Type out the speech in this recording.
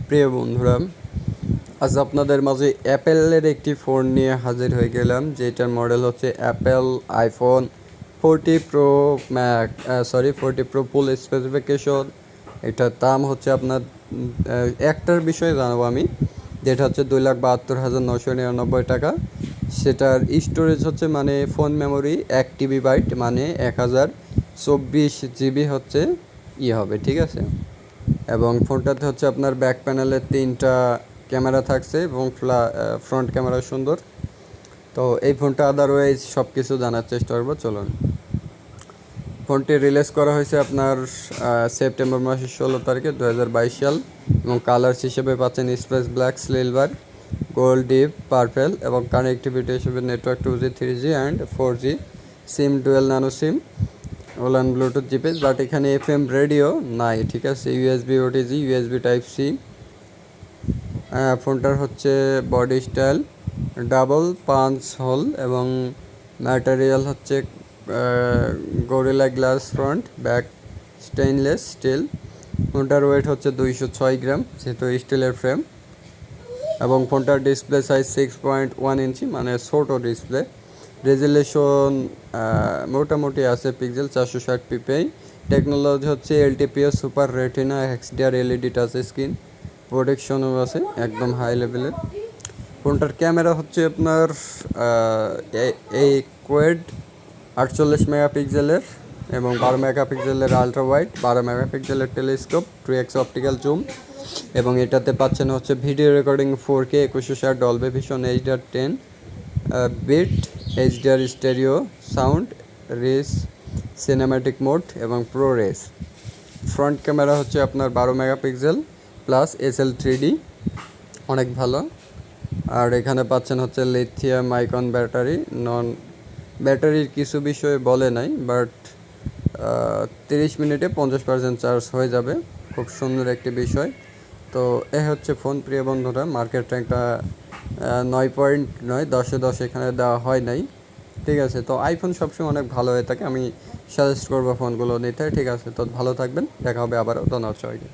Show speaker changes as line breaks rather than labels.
প্রিয় বন্ধুরা, আজ আপনাদের মাঝে অ্যাপেলের একটি ফোন নিয়ে হাজির হয়ে গেলাম, যেটার মডেল হচ্ছে Apple iPhone 40 pro Mac 40 pro ফুল স্পেসিফিকেশন। এটার দাম হচ্ছে আপনার একটার বিষয়ে জানাবো আমি, যেটা হচ্ছে 2,72,999 টাকা। সেটার স্টোরেজ হচ্ছে মানে ফোন মেমোরি 1 TB বাইট, মানে 1024 GB হচ্ছে হবে, ঠিক আছে। এবং ফোনটাতে হচ্ছে আপনার ব্যাক প্যানেলে 3টা ক্যামেরা থাকছে এবং ফ্রন্ট ক্যামেরা সুন্দর। তো এই ফোনটা আদারওয়াইজ সব কিছু জানার চেষ্টা করবো, চলুন। ফোনটি রিলিজ করা হয়েছে আপনার সেপ্টেম্বর মাসের 16 তারিখে 2022 সাল, এবং কালার্স হিসেবে পাচ্ছেন space black, silver, gold, deep purple, এবং কানেক্টিভিটি হিসেবে network 2G 3G and 4G, SIM dual nano SIM, WLAN Bluetooth GPS, but এখানে FM রেডিও নাই, ঠিক আছে। USB OTG, USB type C. ফোনটার হচ্ছে body style double punch hole, এবং material হচ্ছে Gorilla Glass, front back stainless steel. ফোনটার weight হচ্ছে 206 গ্রাম, যেহেতু স্টিলের ফ্রেম। এবং ফোনটার ডিসপ্লে সাইজ 6.1 ইঞ্চি, মানে ছোট ডিসপ্লে। রেজুলেশন মোটামুটি আছে পিক্সেল 460 ppi। টেকনোলজি হচ্ছে LTPO super retina XDR LED touch screen. প্রোটেকশনও আছে একদম হাই লেভেলের। ফোনটার ক্যামেরা হচ্ছে আপনার এই কোয়েড 48 মেগাপিক্সেলের এবং 12 মেগাপিক্সেলের আলট্রা ওয়াইড, 12 মেগাপিক্সেলের টেলিস্কোপ, 2x অপটিক্যাল জুম। এবং এটাতে পাচ্ছেন হচ্ছে video recording 4K 2160 Dolby Vision HDR10 bit, HDR stereo sound, রেস সিনেম্যাটিক মোড এবং প্রো রেস। ফ্রন্ট ক্যামেরা হচ্ছে আপনার 12 মেগাপিক্সেল প্লাস SL3D, অনেক ভালো। আর এখানে পাচ্ছেন হচ্ছে লিথিয়াম আইকন ব্যাটারি। ব্যাটারির কিছু বিষয়ে বলে নাই, বাট 30 মিনিটে 50% চার্জ হয়ে যাবে, খুব সুন্দর একটি বিষয়। তো এ হচ্ছে ফোন, প্রিয় বন্ধুরা। মার্কেট র্যাঙ্কটা 9.9, 10-এ 10 এখানে দেওয়া হয় নাই, ঠিক আছে। তো আইফোন সবসময় অনেক ভালো হয়ে থাকে, আমি সাজেস্ট করবো ফোনগুলো নিতে, ঠিক আছে। তো ভালো থাকবেন, দেখা হবে আবারও, ধন্যবাদ সবাইকে।